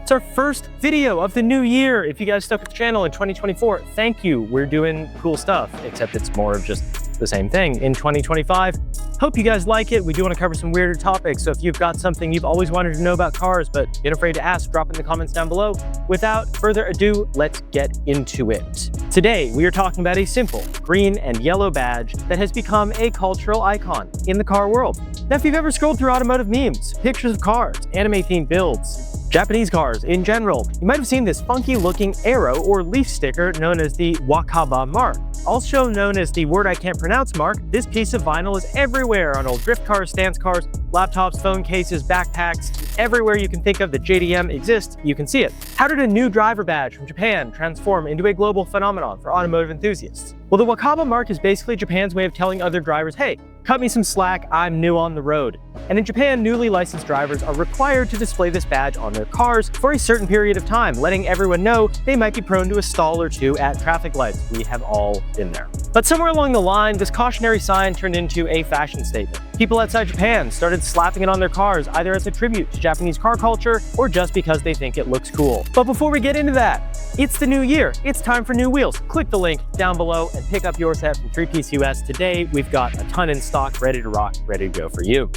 It's our first video of the new year. If you guys stuck with the channel in 2024, thank you. We're doing cool stuff, except it's more of just the same thing in 2025. Hope you guys like it. We do want to cover some weirder topics, so if you've got something you've always wanted to know about cars but been afraid to ask, drop in the comments down below. Without further ado, let's get into it. Today, we are talking about a simple green and yellow badge that has become a cultural icon in the car world. Now, if you've ever scrolled through automotive memes, pictures of cars, anime-themed builds, Japanese cars in general, you might have seen this funky-looking arrow or leaf sticker known as the Wakaba Mark. Also known as the word I can't pronounce mark, this piece of vinyl is everywhere on old drift cars, stance cars, laptops, phone cases, backpacks. Everywhere you can think of that JDM exists, you can see it. How did a new driver badge from Japan transform into a global phenomenon for automotive enthusiasts? Well, the Wakaba Mark is basically Japan's way of telling other drivers, hey, cut me some slack, I'm new on the road. And in Japan, newly licensed drivers are required to display this badge on their cars for a certain period of time, letting everyone know they might be prone to a stall or two at traffic lights. We have all been there. But somewhere along the line, this cautionary sign turned into a fashion statement. People outside Japan started slapping it on their cars, either as a tribute to Japanese car culture or just because they think it looks cool. But before we get into that, it's the new year. It's time for new wheels. Click the link down below and pick up your set from threepiece.us. Today, we've got a ton in stock, ready to rock, ready to go for you.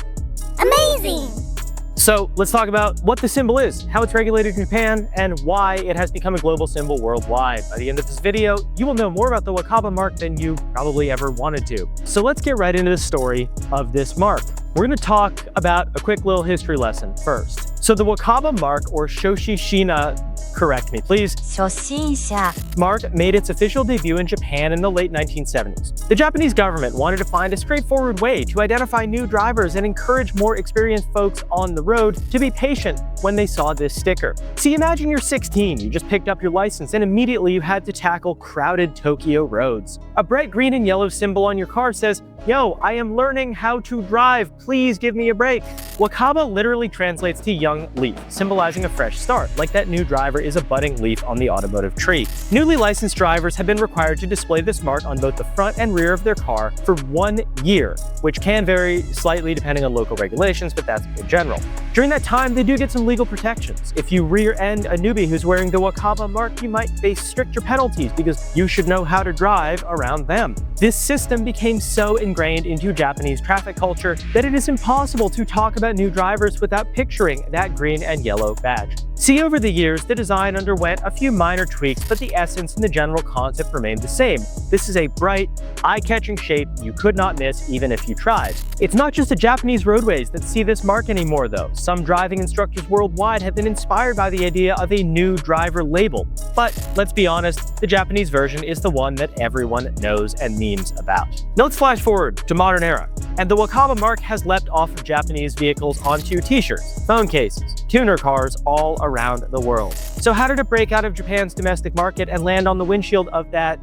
Amazing! So let's talk about what the symbol is, how it's regulated in Japan, and why it has become a global symbol worldwide. By the end of this video, you will know more about the Wakaba Mark than you probably ever wanted to. So let's get right into the story of this mark. We're going to talk about a quick little history lesson first. So the Wakaba Mark, or Shoshinsha, correct me please, Shoshinsha Mark made its official debut in Japan in the late 1970s. The Japanese government wanted to find a straightforward way to identify new drivers and encourage more experienced folks on the road to be patient when they saw this sticker. See, imagine you're 16, you just picked up your license, and immediately you had to tackle crowded Tokyo roads. A bright green and yellow symbol on your car says, "Yo, I am learning how to drive, please give me a break." Wakaba literally translates to young leaf, symbolizing a fresh start, like that new driver is a budding leaf on the automotive tree. Newly licensed drivers have been required to display this mark on both the front and rear of their car for 1 year, which can vary slightly depending on local regulations, but that's in general. During that time, they do get some legal protections. If you rear-end a newbie who's wearing the Wakaba Mark, you might face stricter penalties because you should know how to drive around them. This system became so ingrained into Japanese traffic culture that it is impossible to talk about new drivers without picturing that green and yellow badge. See, over the years, the design underwent a few minor tweaks, but the essence and the general concept remained the same. This is a bright, eye-catching shape you could not miss even if you tried. It's not just the Japanese roadways that see this mark anymore, though. Some driving instructors worldwide have been inspired by the idea of a new driver label. But let's be honest, the Japanese version is the one that everyone knows and memes about. Now let's flash forward to modern era, and the Wakaba Mark has leapt off of Japanese vehicles onto t-shirts, phone cases, tuner cars all around the world. So how did it break out of Japan's domestic market and land on the windshield of that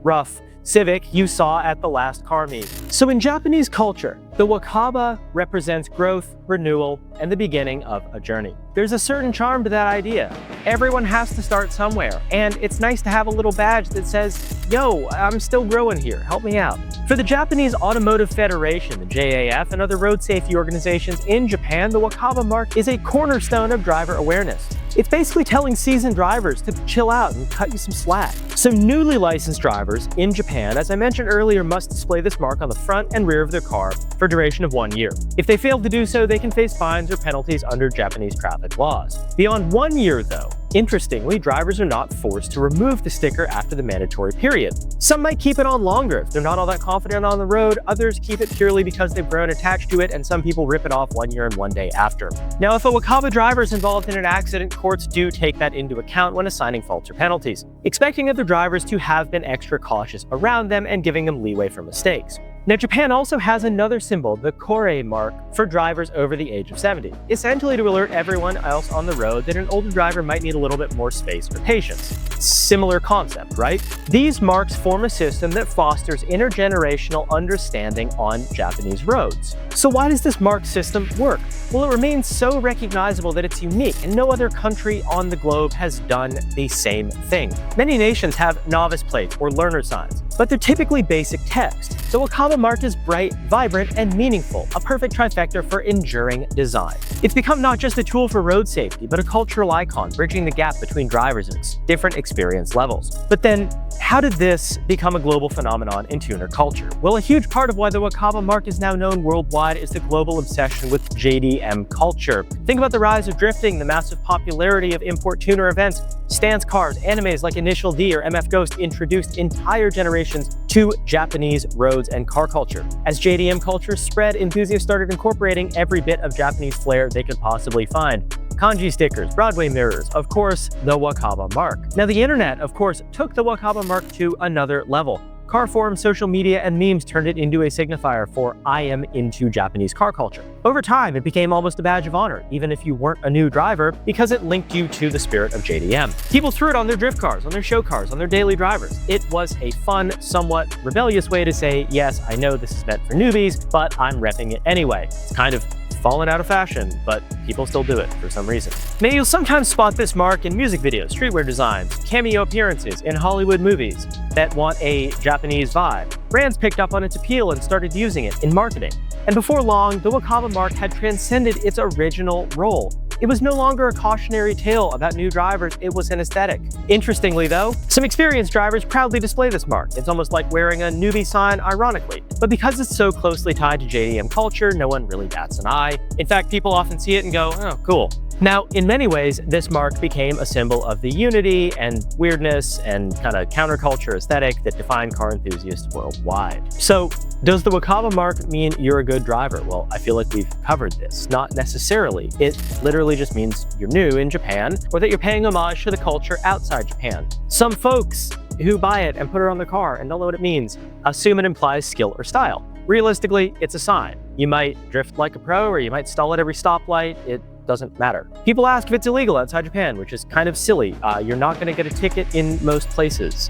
rough Civic you saw at the last car meet? So in Japanese culture, the Wakaba represents growth, renewal, and the beginning of a journey. There's a certain charm to that idea. Everyone has to start somewhere, and it's nice to have a little badge that says, yo, I'm still growing here, help me out. For the Japanese Automotive Federation, the JAF, and other road safety organizations in Japan, the Wakaba Mark is a cornerstone of driver awareness. It's basically telling seasoned drivers to chill out and cut you some slack. So newly licensed drivers in Japan, as I mentioned earlier, must display this mark on the front and rear of their car for a duration of 1 year. If they fail to do so, they can face fines or penalties under Japanese traffic laws. Beyond 1 year, though, interestingly, drivers are not forced to remove the sticker after the mandatory period. Some might keep it on longer if they're not all that confident on the road, others keep it purely because they've grown attached to it, and some people rip it off 1 year and 1 day after. Now, if a Wakaba driver is involved in an accident, courts do take that into account when assigning faults or penalties, expecting other drivers to have been extra cautious around them and giving them leeway for mistakes. Now, Japan also has another symbol, the Kore mark, for drivers over the age of 70, essentially to alert everyone else on the road that an older driver might need a little bit more space or patience. Similar concept, right? These marks form a system that fosters intergenerational understanding on Japanese roads. So why does this mark system work? Well, it remains so recognizable that it's unique, and no other country on the globe has done the same thing. Many nations have novice plates or learner signs, but they're typically basic text. So Wakaba Wakaba Mark is bright, vibrant, and meaningful, a perfect trifecta for enduring design. It's become not just a tool for road safety, but a cultural icon, bridging the gap between drivers and different experience levels. But then, how did this become a global phenomenon in tuner culture? Well, a huge part of why the Wakaba Mark is now known worldwide is the global obsession with JDM culture. Think about the rise of drifting, the massive popularity of import tuner events, stance cars, animes like Initial D or MF Ghost introduced entire generations to Japanese roads and car culture. As JDM culture spread, enthusiasts started incorporating every bit of Japanese flair they could possibly find. Kanji stickers, Broadway mirrors, of course, the Wakaba Mark. Now, the internet, of course, took the Wakaba Mark to another level. Car forums, social media, and memes turned it into a signifier for I am into Japanese car culture. Over time, it became almost a badge of honor, even if you weren't a new driver, because it linked you to the spirit of JDM. People threw it on their drift cars, on their show cars, on their daily drivers. It was a fun, somewhat rebellious way to say, yes, I know this is meant for newbies, but I'm repping it anyway. It's kind of fallen out of fashion, but people still do it for some reason. Now, you'll sometimes spot this mark in music videos, streetwear designs, cameo appearances in Hollywood movies that want a Japanese vibe. Brands picked up on its appeal and started using it in marketing. And before long, the Wakaba Mark had transcended its original role. It was no longer a cautionary tale about new drivers, it was an aesthetic. Interestingly though, some experienced drivers proudly display this mark. It's almost like wearing a newbie sign ironically. But because it's so closely tied to JDM culture, no one really bats an eye. In fact, people often see it and go, oh, cool. Now, in many ways, this mark became a symbol of the unity and weirdness and kind of counterculture aesthetic that define car enthusiasts worldwide. So, does the Wakaba Mark mean you're a good driver? Well, I feel like we've covered this. Not necessarily. It literally just means you're new in Japan, or that you're paying homage to the culture outside Japan. Some folks who buy it and put it on their car and don't know what it means assume it implies skill or style. Realistically, it's a sign. You might drift like a pro, or you might stall at every stoplight. It doesn't matter. People ask if it's illegal outside Japan, which is kind of silly. You're not going to get a ticket in most places.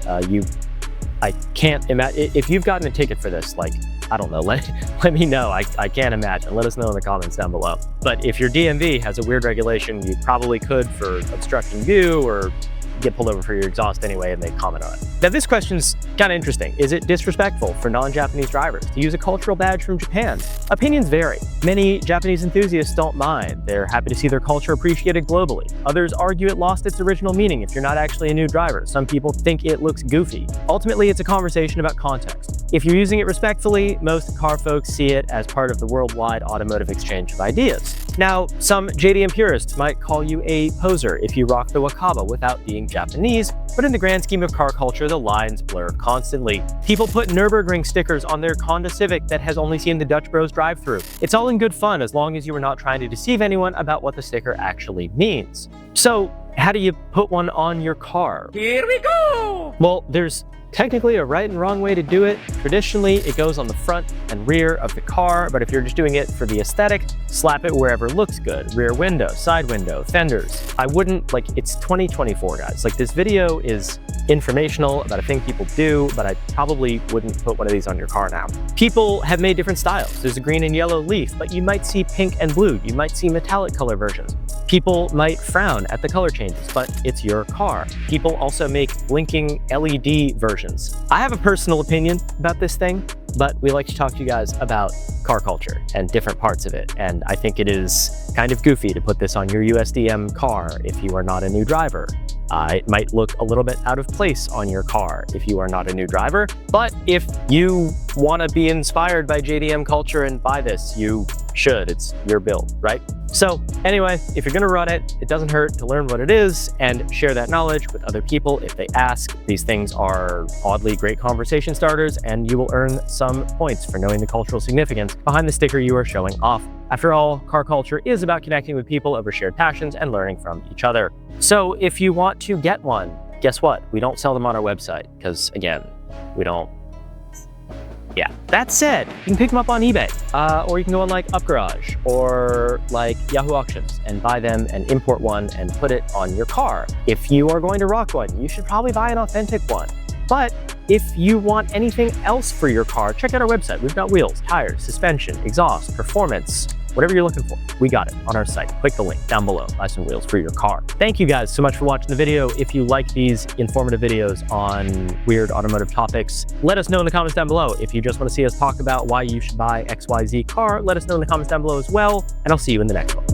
I can't imagine, if you've gotten a ticket for this, like, I don't know, let me know. I can't imagine. Let us know in the comments down below. But if your DMV has a weird regulation, you probably could for obstructing view or get pulled over for your exhaust anyway, and they comment on it. Now, this question's kind of interesting. Is it disrespectful for non-Japanese drivers to use a cultural badge from Japan? Opinions vary. Many Japanese enthusiasts don't mind. They're happy to see their culture appreciated globally. Others argue it lost its original meaning if you're not actually a new driver. Some people think it looks goofy. Ultimately, it's a conversation about context. If you're using it respectfully, most car folks see it as part of the worldwide automotive exchange of ideas. Now, some JDM purists might call you a poser if you rock the Wakaba without being Japanese, but in the grand scheme of car culture, the lines blur constantly. People put Nürburgring stickers on their Honda Civic that has only seen the Dutch Bros drive-through. It's all in good fun as long as you are not trying to deceive anyone about what the sticker actually means. So, how do you put one on your car? Here we go! Well, there's technically a right and wrong way to do it. Traditionally, it goes on the front and rear of the car, but if you're just doing it for the aesthetic, slap it wherever it looks good. Rear window, side window, fenders. I wouldn't, like, it's 2024, guys. Like, this video is informational about a thing people do, but I probably wouldn't put one of these on your car now. People have made different styles. There's a green and yellow leaf, but you might see pink and blue. You might see metallic color versions. People might frown at the color changes, but it's your car. People also make blinking LED versions. I have a personal opinion about this thing, but we like to talk to you guys about car culture and different parts of it. And I think it is kind of goofy to put this on your USDM car if you are not a new driver. It might look a little bit out of place on your car if you are not a new driver, but if you want to be inspired by JDM culture and buy this, you should. It's your build, right? So anyway, if you're gonna run it, it doesn't hurt to learn what it is and share that knowledge with other people if they ask. These things are oddly great conversation starters, and you will earn some points for knowing the cultural significance behind the sticker you are showing off. After all, car culture is about connecting with people over shared passions and learning from each other. So if you want to get one, guess what? We don't sell them on our website because, again, we don't. Yeah. That said, you can pick them up on eBay, or you can go on like UpGarage or like Yahoo Auctions and buy them and import one and put it on your car. If you are going to rock one, you should probably buy an authentic one. But if you want anything else for your car, check out our website. We've got wheels, tires, suspension, exhaust, performance, whatever you're looking for, we got it on our site. Click the link down below, buy some wheels for your car. Thank you guys so much for watching the video. If you like these informative videos on weird automotive topics, let us know in the comments down below. If you just want to see us talk about why you should buy XYZ car, let us know in the comments down below as well, and I'll see you in the next one.